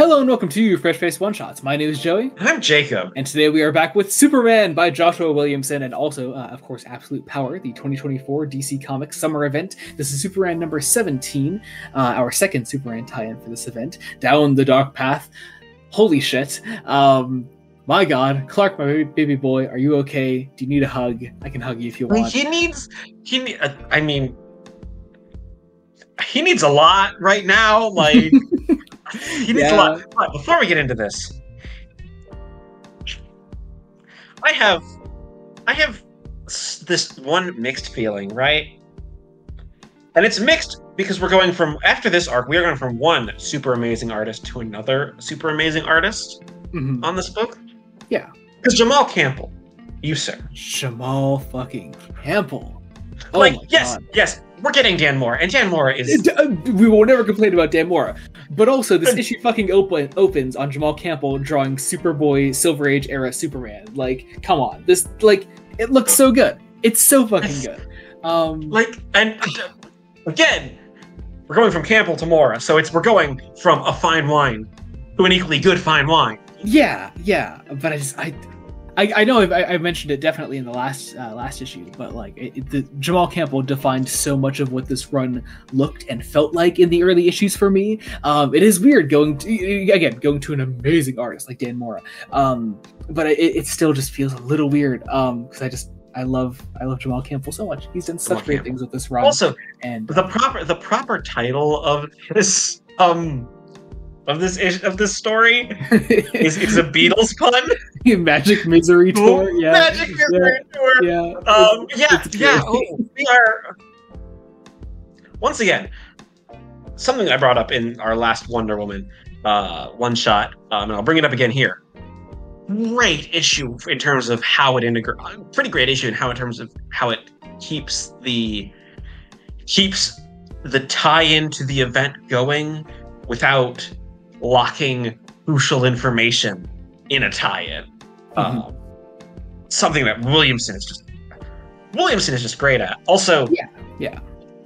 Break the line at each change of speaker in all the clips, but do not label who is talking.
Hello and welcome to Fresh Face One Shots. My name is Joey.
And I'm Jacob.
And today we are back with Superman by Joshua Williamson and also, of course, Absolute Power, the 2024 DC Comics Summer Event. This is Superman number 17, our second Superman tie-in for this event. Down the Dark Path. Holy shit. My God. Clark, my baby boy, are you okay? Do you need a hug? I can hug you if you want.
He needs a lot right now. Like... He needs a lot. But before we get into this, I have this one mixed feeling, right? And it's mixed because we're going from, after this arc, we are going from one super amazing artist to another super amazing artist on this book.
Yeah.
Because Jamal Campbell, you sir.
Jamal fucking Campbell. Oh
like,
my
yes,
God.
yes, we're getting Dan Mora, and Dan Mora is...
We will never complain about Dan Mora. But also, this issue fucking opens on Jamal Campbell drawing Superboy Silver Age era Superman. Like, come on. This, like, it looks so good. It's so fucking good.
And again, we're going from Campbell to Mora, so we're going from a fine wine to an equally good fine wine.
Yeah. But I know I mentioned it definitely in the last issue, but like Jamal Campbell defined so much of what this run looked and felt like in the early issues for me. It is weird going to an amazing artist like Dan Mora, but it still just feels a little weird because I love Jamal Campbell so much. He's done such great things with this run.
Also,
and
the proper title of this of this story is a Beatles pun.
Magic Misery Tour. Yeah.
Magic Misery Tour.
Yeah.
We are once again something I brought up in our last Wonder Woman one shot, and I'll bring it up again here. Great issue in terms of how it integrates. Pretty great issue in terms of how it keeps the tie-in to the event going without locking crucial information in a tie-in. Something that Williamson is just great at. Also,
yeah.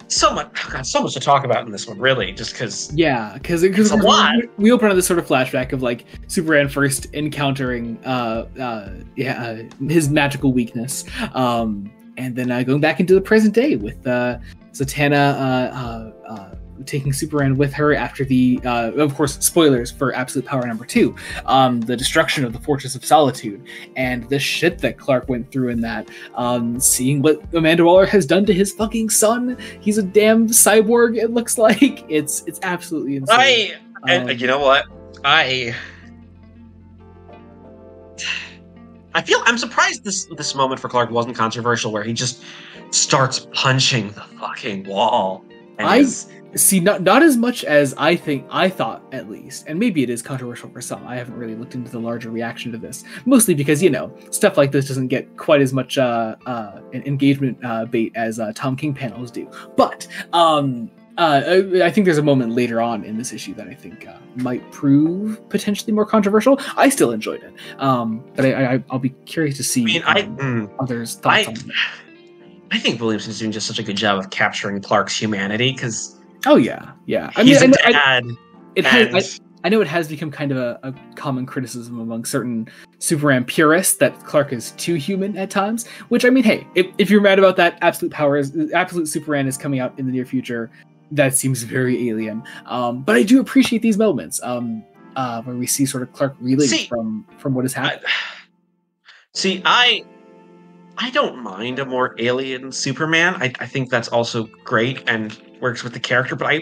So much to talk about in this one, really, just because.
Yeah, because
it's a lot.
We open on this sort of flashback of like Superman first encountering his magical weakness, and then going back into the present day with Zatanna taking Superman with her after the, of course, spoilers for Absolute Power number 2, the destruction of the Fortress of Solitude, and the shit that Clark went through in that, seeing what Amanda Waller has done to his fucking son. He's a damn cyborg, it looks like. It's absolutely insane.
You know what? I'm surprised this moment for Clark wasn't controversial, where he just starts punching the fucking wall.
See, not as much as I thought, at least, and maybe it is controversial for some. I haven't really looked into the larger reaction to this, mostly because, stuff like this doesn't get quite as much an engagement bait as Tom King panels do. But I think there's a moment later on in this issue that I think might prove potentially more controversial. I still enjoyed it, but I'll be curious to see others' thoughts on it.
I think Williamson's doing just such a good job of capturing Clark's humanity, because...
Oh, yeah.
He's a dad.
I know it has become kind of a common criticism among certain Superman purists that Clark is too human at times, which, I mean, hey, if you're mad about that, Absolute Superman is coming out in the near future. That seems very alien. But I do appreciate these moments where we see sort of Clark reeling from what has happened.
I don't mind a more alien Superman. I think that's also great and works with the character, but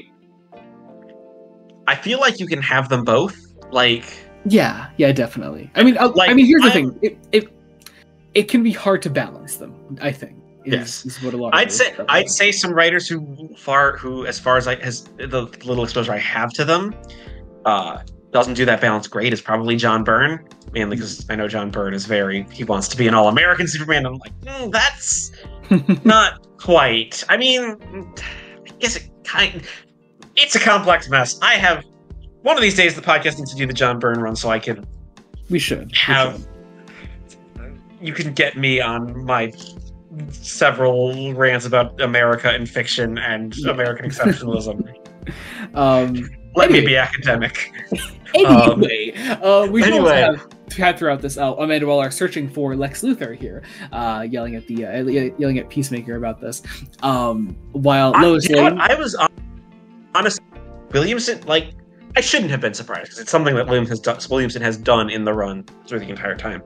I feel like you can have them both. Like, yeah,
definitely. I mean, here's the thing: it can be hard to balance them. I think is what a lot.
I'd say some writers who, as far as the little exposure I have to them, doesn't do that balance great is probably John Byrne. Mainly because I know John Byrne he wants to be an all-American Superman. I'm like, that's not quite. I mean, I guess it's a complex mess. One of these days the podcast needs to do the John Byrne run so I can...
We should.
You can get me on my several rants about America and fiction and American exceptionalism. Let me be academic.
Anyway, we should
Anyway.
also have throughout this Amanda Waller searching for Lex Luthor here, yelling at Peacemaker about this. While Lois Lane,
I was honest, Williamson, like, I shouldn't have been surprised because it's something that Williamson has done in the run through the entire time.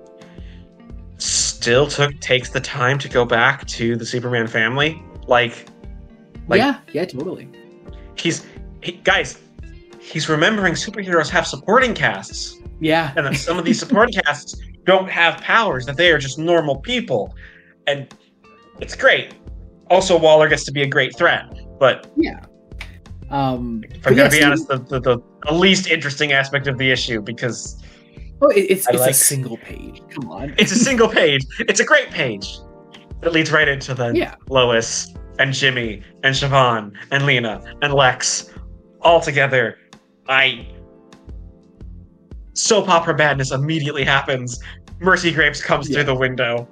Still takes the time to go back to the Superman family, like
yeah, totally.
Guys, he's remembering superheroes have supporting casts.
Yeah,
and that some of these supporting casts don't have powers; that they are just normal people, and it's great. Also, Waller gets to be a great threat, but
yeah.
If I'm gonna be honest, the least interesting aspect of the issue, because
it's a single page. Come on,
it's a single page. It's a great page that leads right into Lois and Jimmy and Siobhan and Lena and Lex all together. Soap opera madness immediately happens. Mercy Grapes comes through the window.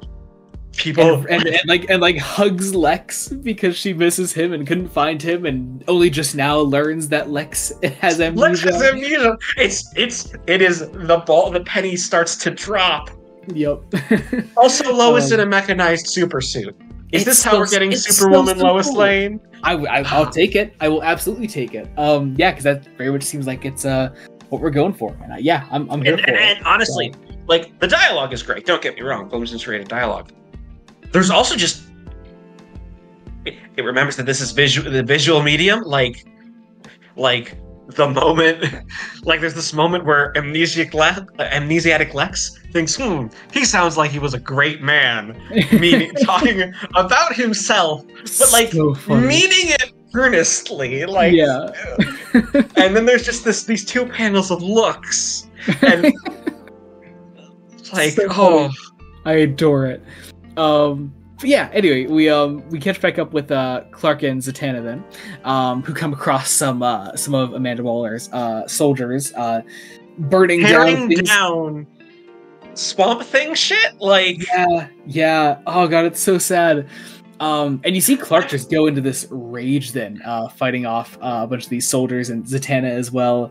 People
and hugs Lex because she misses him and couldn't find him, and only just now learns that Lex has amnesia.
Lex has amnesia. It is the ball. The penny starts to drop.
Yep.
Also, Lois in a mechanized super suit. Is this how we're getting Superwoman Lois Lane?
I'll take it. I will absolutely take it. Yeah, because that very much seems like it's what we're going for. And I'm here for it.
And honestly, like, the dialogue is great. Don't get me wrong. Williamson's created dialogue. There's also just it remembers that this is the visual medium, like the moment, like there's this moment where amnesiac Lex thinks, he sounds like he was a great man, meaning talking about himself, but like meaning it earnestly, like and then there's just these two panels of looks, and like
I adore it. But yeah, anyway, we catch back up with Clark and Zatanna then, who come across some of Amanda Waller's soldiers burning
down Swamp Thing shit, like
yeah. Oh god, it's so sad. And you see Clark just go into this rage then, fighting off a bunch of these soldiers and Zatanna as well.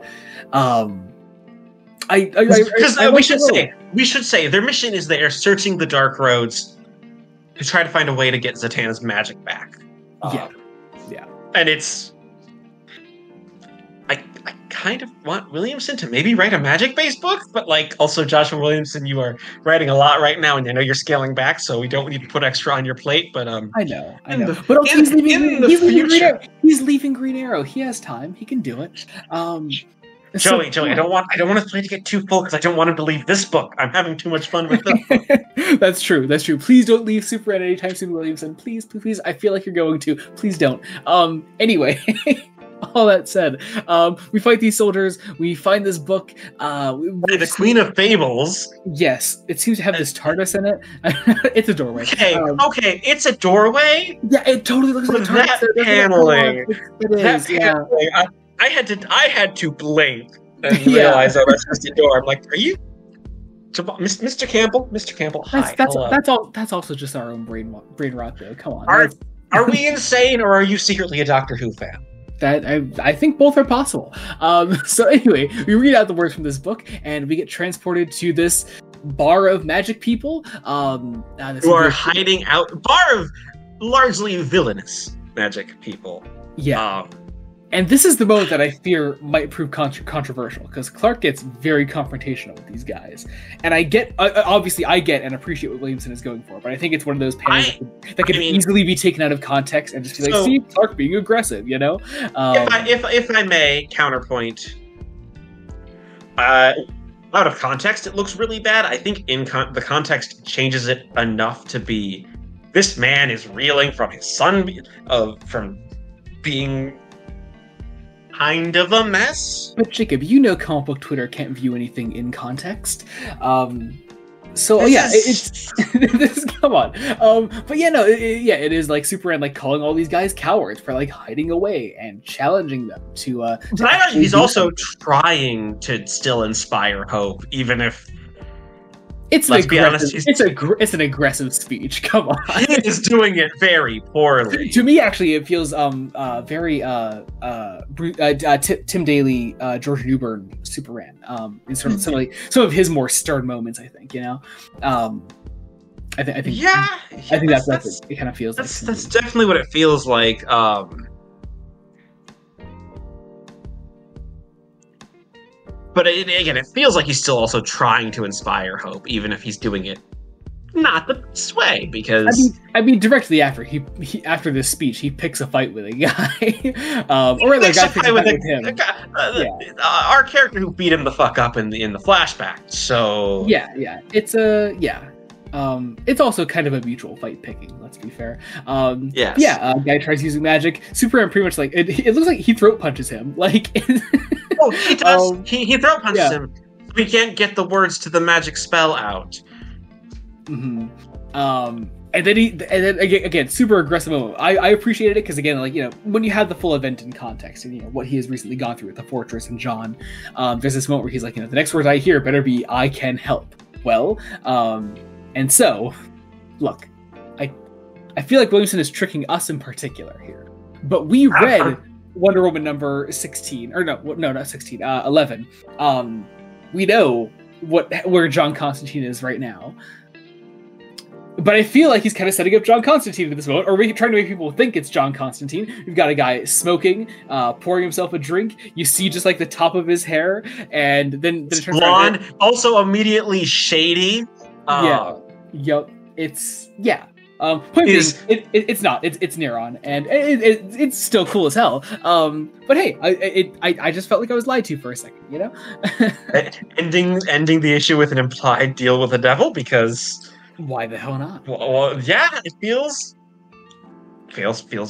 We should say their mission is they are searching the dark roads to try to find a way to get Zatanna's magic back.
Yeah.
And I kind of want Williamson to maybe write a magic-based book, but like also Joshua Williamson, you are writing a lot right now, and I know you're scaling back, so we don't need to put extra on your plate. But
I know. But also he's leaving Green Arrow. He has time. He can do it.
Joey, I don't want his plate to get too full because I don't want him to leave this book. I'm having too much fun with this.
That's true. Please don't leave Superman anytime soon, Williamson. Please. I feel like you're going to. Please don't. Anyway, all that said, we fight these soldiers. We find this book.
The Queen of Fables.
Yes, it seems to have this TARDIS in it. It's a doorway.
Okay, it's a doorway.
Yeah, it totally looks like a TARDIS.
That paneling.
It is.
Paneling. I had to blink and realize that's just a door. I'm like, are you Mr. Campbell? Mr. Campbell, hi.
That's also just our own brain rot though. Come on.
Are we insane, or are you secretly a Doctor Who fan?
That I think both are possible. So anyway, we read out the words from this book, and we get transported to this bar of magic people.
Who are hiding out. Bar of largely villainous magic people.
Yeah. And this is the moment that I fear might prove controversial, because Clark gets very confrontational with these guys. And I get and appreciate what Williamson is going for, but I think it's one of those panels that could easily be taken out of context and just be like, see, Clark being aggressive, you know?
If I may counterpoint, out of context, it looks really bad. I think the context changes it enough to be, this man is reeling from his son, from being kind of a mess.
But Jacob, you know comic book Twitter can't view anything in context. It's come on. But yeah, no, it is like Superman like calling all these guys cowards for like hiding away and challenging them to.
But I imagine he's also trying to still inspire hope, even if
It's an
Let's be
aggressive.
honest,
It's an aggressive speech. Come on.
he is doing it very poorly.
To me, actually, it feels very Tim Daly, George Newbern Superman. In sort of some of his more stern moments, I think. I think
Yeah,
I think that's it kind of feels like.
That's definitely what it feels like. But again, it feels like he's still also trying to inspire hope, even if he's doing it not the best way. Because
I mean, directly after he after this speech, he picks a fight with a guy, or rather, a guy picks a fight with him.
Our character who beat him the fuck up in the flashback. So
yeah, it's it's also kind of a mutual fight picking. Let's be fair.
Yes.
Yeah, guy tries using magic. Superman pretty much like it looks like he throat punches him. Like,
oh, he does. He throat punches him. We can't get the words to the magic spell out.
Mm-hmm. And then again, super aggressive moment. I appreciated it because again, like, when you have the full event in context and what he has recently gone through with the fortress and John, there's this moment where he's like, the next words I hear better be "I can help." Well, and so, look, I feel like Williamson is tricking us in particular here, but we read Wonder Woman number 16, or no, not 16, 11. We know where John Constantine is right now. But I feel like he's kind of setting up John Constantine at this moment, or trying to make people think it's John Constantine. We've got a guy smoking, pouring himself a drink. You see just like the top of his hair, and then it turns
blonde, also immediately shady.
Yep. It's Point being, it's not. It's Neron, and it's still cool as hell. But hey, I just felt like I was lied to for a second,
ending the issue with an implied deal with the devil, because
why the hell not?
Well, yeah, it feels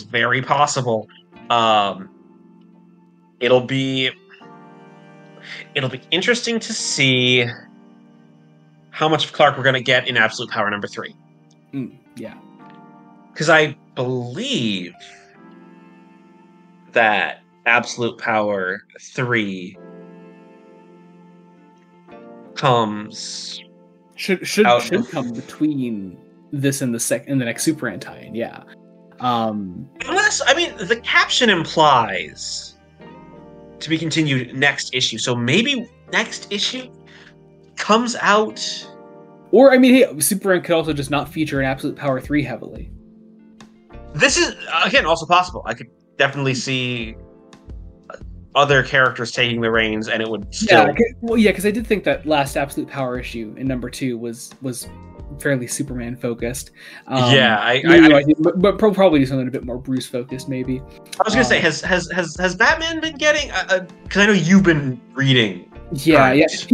very possible. It'll be interesting to see how much of Clark we're going to get in Absolute Power number 3.
Yeah.
Because I believe that Absolute Power 3 comes...
Should come between this and the next Superman tie-in, yeah.
Unless, the caption implies to be continued next issue, so maybe next issue comes out...
Or, hey, Superman could also just not feature in Absolute Power 3 heavily.
This is, again, also possible. I could definitely see other characters taking the reins, and it would still...
because I did think that last Absolute Power issue in number 2 was fairly Superman-focused. But probably do something a bit more Bruce-focused, maybe.
I was going to say, has Batman been getting... Because I know you've been reading...
Yeah. It's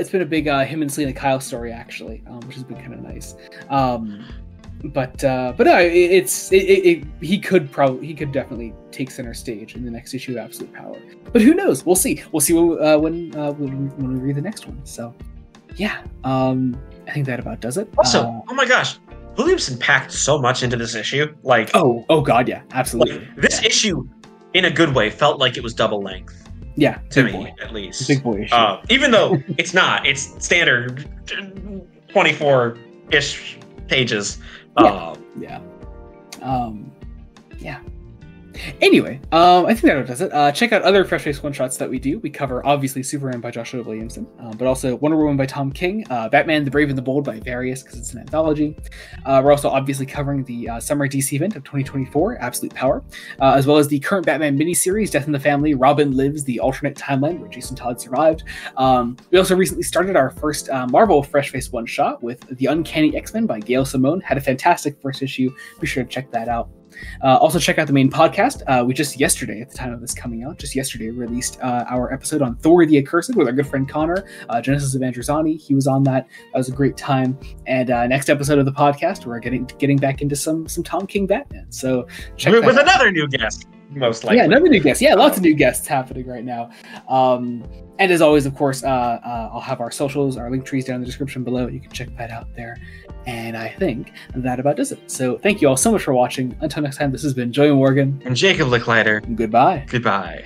been a big him and Selena Kyle story, actually, which has been kind of nice. But no, he could definitely take center stage in the next issue of Absolute Power. But who knows? We'll see. We'll see when we read the next one. So, yeah, I think that about does it.
Also, oh my gosh, Williamson packed so much into this issue. Like,
oh god, yeah, absolutely.
This issue, in a good way, felt like it was double length.
Yeah,
to me at least.
Big boy issue.
Even though it's not, it's standard 24-ish pages.
Yeah. Anyway, I think that does it. Check out other Fresh Face one-shots that we do. We cover, obviously, Superman by Joshua Williamson, but also Wonder Woman by Tom King, Batman the Brave and the Bold by Various, because it's an anthology. We're also obviously covering the summer DC event of 2024, Absolute Power, as well as the current Batman miniseries, Death in the Family, Robin Lives, the alternate timeline where Jason Todd survived. We also recently started our first Marvel Fresh Face one-shot with The Uncanny X-Men by Gail Simone. Had a fantastic first issue. Be sure to check that out. Also check out the main podcast. We just yesterday, at the time of this coming out, released our episode on Thor the Accursed with our good friend Connor, Genesis of Androzani. He was on that. That was a great time. And next episode of the podcast, we're getting back into some Tom King Batman. So check that out.
Another new guest, most likely.
Yeah, another new guest. Yeah, lots of new guests happening right now. And as always, of course, I'll have our socials, our link trees down in the description below. You can check that out there. And I think that about does it. So thank you all so much for watching. Until next time, this has been Joey Morgan.
And Jacob Licklider.
Goodbye.
Goodbye.